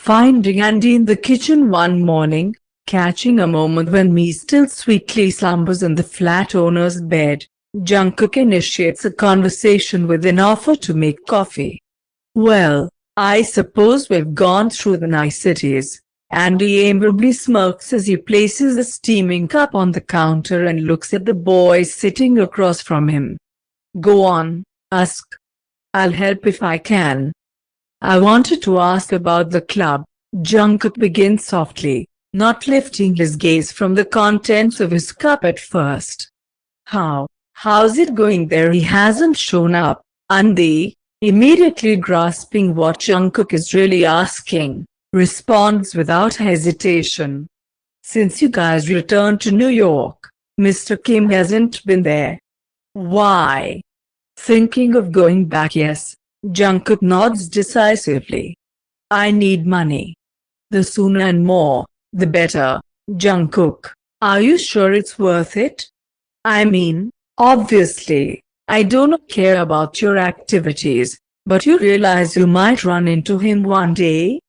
Finding Andy in the kitchen one morning, catching a moment when Mi still sweetly slumbers in the flat owner's bed, Jungkook initiates a conversation with an offer to make coffee. "Well, I suppose we've gone through the niceties." Andy amiably smirks as he places a steaming cup on the counter and looks at the boy sitting across from him. "Go on, ask. I'll help if I can." "I wanted to ask about the club," Jungkook begins softly, not lifting his gaze from the contents of his cup at first. How's it going there?" "He hasn't shown up," Andy, immediately grasping what Jungkook is really asking, responds without hesitation. "Since you guys returned to New York, Mr. Kim hasn't been there." "Why?" "Thinking of going back." "Yes." Jungkook nods decisively. "I need money. The sooner and more, the better." "Jungkook, are you sure it's worth it? I mean, obviously, I don't care about your activities, but you realize you might run into him one day?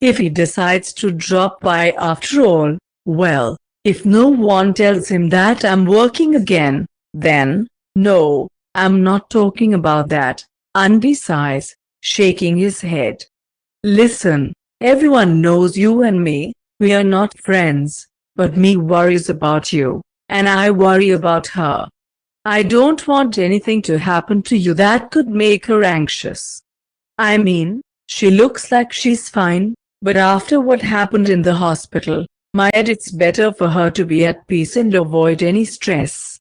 If he decides to drop by after all, well, if no one tells him that I'm working again, then, no, I'm not talking about that." Andy sighs, shaking his head. "Listen, everyone knows you and me, we are not friends, but me worries about you, and I worry about her. I don't want anything to happen to you that could make her anxious. I mean, she looks like she's fine, but after what happened in the hospital, it's better for her to be at peace and avoid any stress.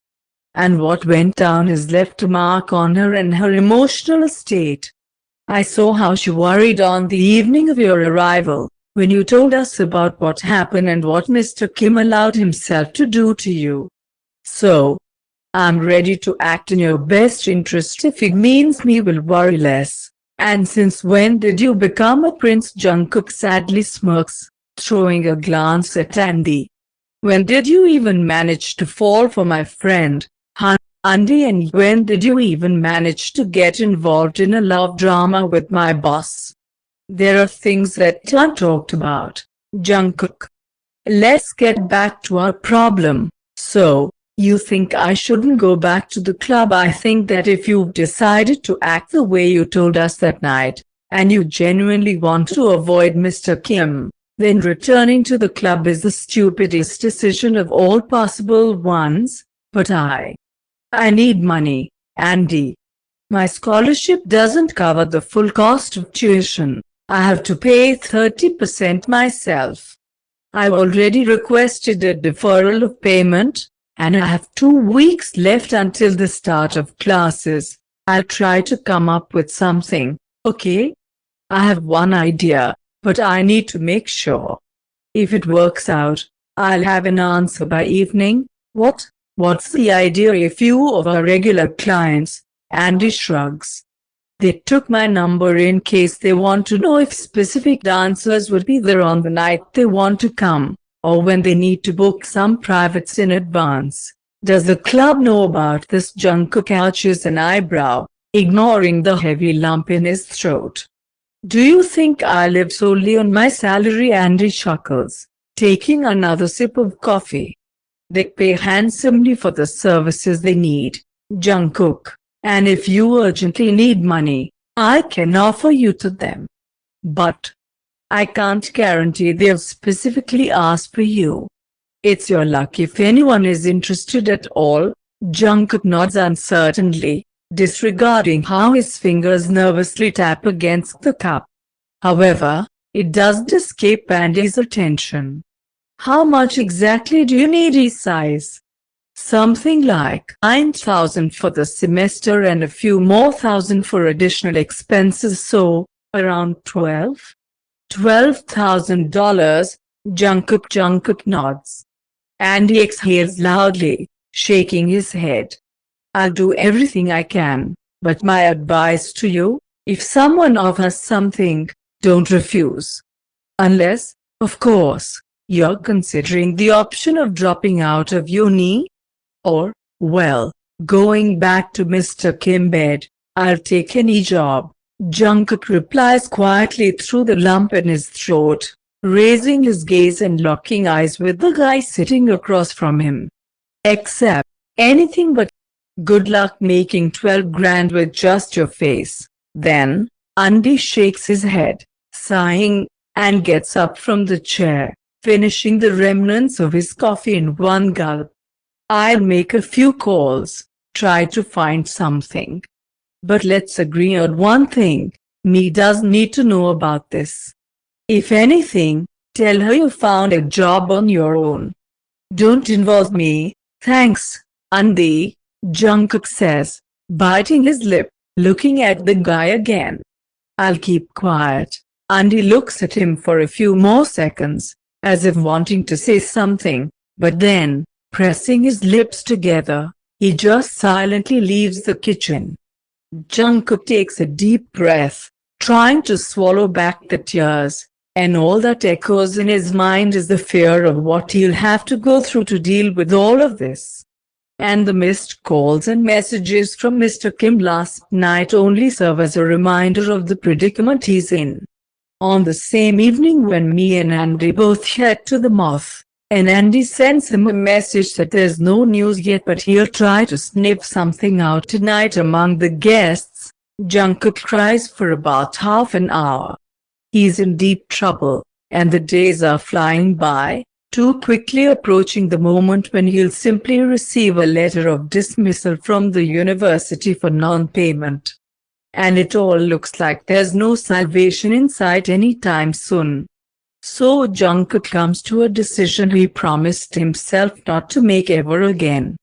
And what went down has left a mark on her and her emotional state. I saw how she worried on the evening of your arrival, when you told us about what happened and what Mr. Kim allowed himself to do to you. So, I'm ready to act in your best interest if it means me will worry less." "And since when did you become a prince?" Jungkook sadly smirks, throwing a glance at Andy. "When did you even manage to fall for my friend, Andy, and when did you even manage to get involved in a love drama with my boss?" "There are things that aren't talked about, Jungkook. Let's get back to our problem. So, you think I shouldn't go back to the club?" "I think that if you've decided to act the way you told us that night, and you genuinely want to avoid Mr. Kim, then returning to the club is the stupidest decision of all possible ones. But I need money, Andy. My scholarship doesn't cover the full cost of tuition. I have to pay 30% myself. I've already requested a deferral of payment, and I have 2 weeks left until the start of classes. I'll try to come up with something, okay? I have one idea, but I need to make sure. If it works out, I'll have an answer by evening." What's the idea?" "A few of our regular clients," Andy shrugs. "They took my number in case they want to know if specific dancers would be there on the night they want to come, or when they need to book some privates in advance. Does the club know about this?" Jungkook arches an eyebrow, ignoring the heavy lump in his throat. "Do you think I live solely on my salary?" Andy chuckles, taking another sip of coffee. "They pay handsomely for the services they need, Jungkook, and if you urgently need money, I can offer you to them. But I can't guarantee they'll specifically ask for you. It's your luck if anyone is interested at all." Jungkook nods uncertainly, disregarding how his fingers nervously tap against the cup. However, it doesn't escape Andy's attention. "How much exactly do you need?" he sighs. "Something like 9,000 for the semester and a few more thousand for additional expenses, so around $12,000, Jungkook nods. Andy exhales loudly, shaking his head. "I'll do everything I can, but my advice to you, if someone offers something, don't refuse. Unless, of course, you're considering the option of dropping out of uni? Or, well, going back to Mr. Kim bed. I'll take any job, Jungkook replies quietly through the lump in his throat, raising his gaze and locking eyes with the guy sitting across from him. Except anything but good luck making 12 grand with just your face. Then, Andy shakes his head, sighing, and gets up from the chair, finishing the remnants of his coffee in one gulp. I'll make a few calls, try to find something. But let's agree on one thing, me doesn't need to know about this. If anything, tell her you found a job on your own. Don't involve me, thanks, Andy, Jungkook says, biting his lip, looking at the guy again. I'll keep quiet. Andy looks at him for a few more seconds, as if wanting to say something, but then, pressing his lips together, he just silently leaves the kitchen. Jungkook takes a deep breath, trying to swallow back the tears, and all that echoes in his mind is the fear of what he'll have to go through to deal with all of this. And the missed calls and messages from Mr. Kim last night only serve as a reminder of the predicament he's in. On the same evening when me and Andy both head to the Moth, and Andy sends him a message that there's no news yet but he'll try to sniff something out tonight among the guests, Jungkook cries for about half an hour. He's in deep trouble, and the days are flying by, too quickly approaching the moment when he'll simply receive a letter of dismissal from the university for non-payment. And it all looks like there's no salvation in sight anytime soon. So Jungkook comes to a decision he promised himself not to make ever again.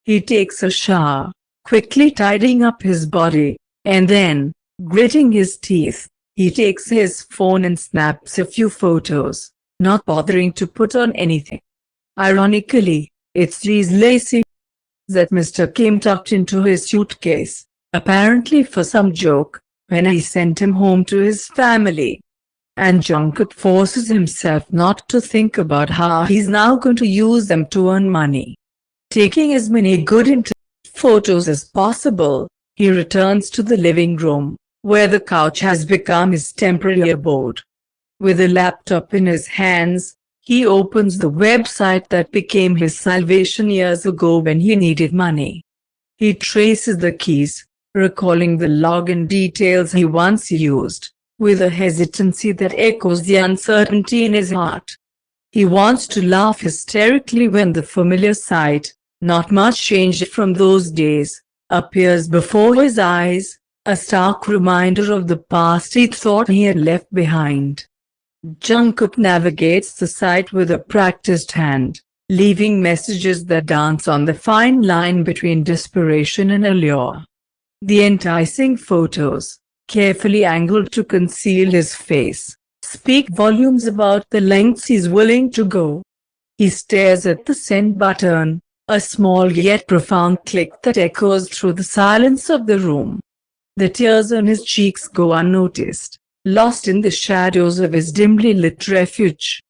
He takes a shower, quickly tidying up his body, and then, gritting his teeth, he takes his phone and snaps a few photos, not bothering to put on anything. Ironically, it's these lacy that Mr. Kim tucked into his suitcase, apparently for some joke, when he sent him home to his family. And Jungkook forces himself not to think about how he's now going to use them to earn money. Taking as many good intimate photos as possible, he returns to the living room, where the couch has become his temporary abode. With a laptop in his hands, he opens the website that became his salvation years ago when he needed money. He traces the keys, recalling the login details he once used, with a hesitancy that echoes the uncertainty in his heart. He wants to laugh hysterically when the familiar sight, not much changed from those days, appears before his eyes, a stark reminder of the past he thought he had left behind. Jungkook navigates the site with a practiced hand, leaving messages that dance on the fine line between desperation and allure. The enticing photos, carefully angled to conceal his face, speak volumes about the lengths he's willing to go. He stares at the send button, a small yet profound click that echoes through the silence of the room. The tears on his cheeks go unnoticed, lost in the shadows of his dimly lit refuge.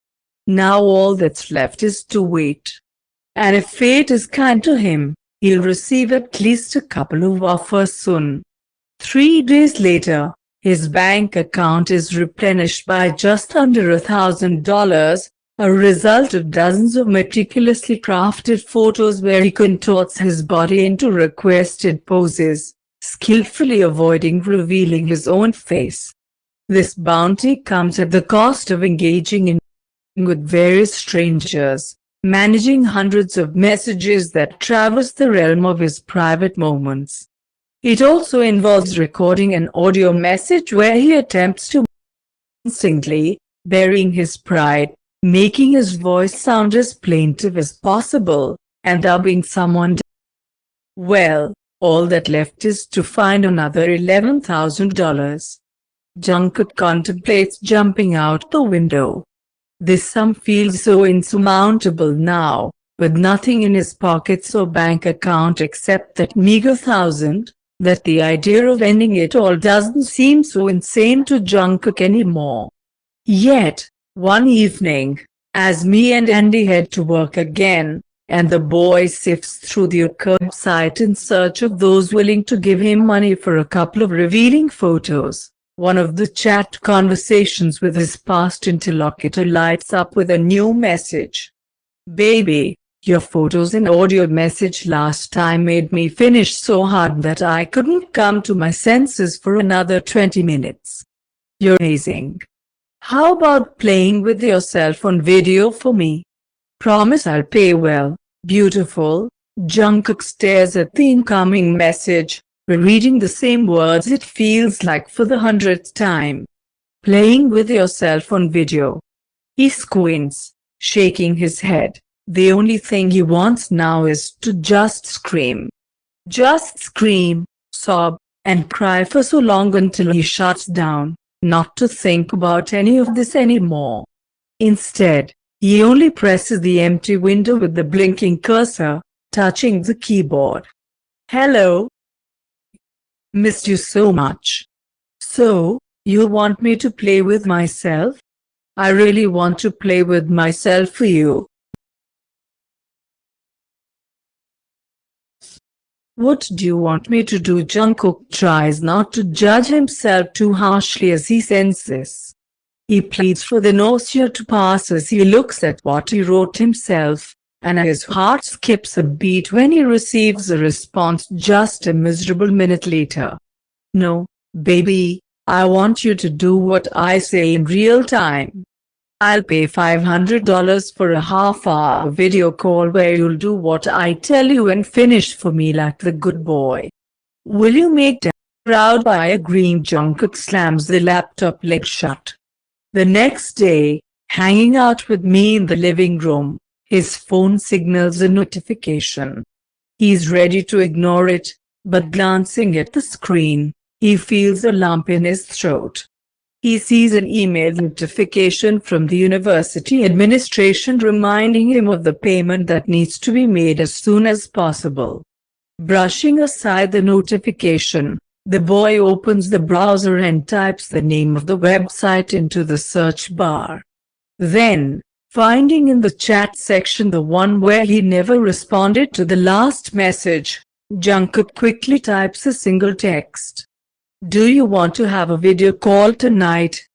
Now all that's left is to wait. And if fate is kind to him, he'll receive at least a couple of offers soon. 3 days later, his bank account is replenished by just under $1,000, a result of dozens of meticulously crafted photos where he contorts his body into requested poses, skillfully avoiding revealing his own face. This bounty comes at the cost of engaging in with various strangers, managing hundreds of messages that traverse the realm of his private moments. It also involves recording an audio message where he attempts to convincingly, burying his pride, making his voice sound as plaintive as possible, and dubbing someone down. Well, all that left is to find another $11,000. Jungkook contemplates jumping out the window. This sum feels so insurmountable now, with nothing in his pockets or bank account except that meager $1,000, that the idea of ending it all doesn't seem so insane to Jungkook anymore. Yet, one evening, as me and Andy head to work again, and the boy sifts through the website in search of those willing to give him money for a couple of revealing photos. One of the chat conversations with his past interlocutor lights up with a new message. "Baby, your photos and audio message last time made me finish so hard that I couldn't come to my senses for another 20 minutes. You're amazing. How about playing with yourself on video for me? Promise I'll pay well." "Beautiful." Jungkook stares at the incoming message, rereading the same words it feels like for the 100th time. "Playing with yourself on video." He squints, shaking his head. The only thing he wants now is to just scream. Just scream, sob, and cry for so long until he shuts down, not to think about any of this anymore. Instead, he only presses the empty window with the blinking cursor, touching the keyboard. "Hello. Missed you so much. So, you want me to play with myself? I really want to play with myself for you. What do you want me to do?" Jungkook tries not to judge himself too harshly as he sends this. He pleads for the nausea to pass as he looks at what he wrote himself, and his heart skips a beat when he receives a response just a miserable minute later. "No, baby, I want you to do what I say in real time. I'll pay $500 for a half-hour video call where you'll do what I tell you and finish for me like the good boy. Will you make Dad proud?" By agreeing, Jungkook slams the laptop leg shut. The next day, hanging out with me in the living room, his phone signals a notification. He's ready to ignore it, but glancing at the screen, he feels a lump in his throat. He sees an email notification from the university administration reminding him of the payment that needs to be made as soon as possible. Brushing aside the notification, the boy opens the browser and types the name of the website into the search bar. Then, finding in the chat section the one where he never responded to the last message, Jungkook quickly types a single text. "Do you want to have a video call tonight?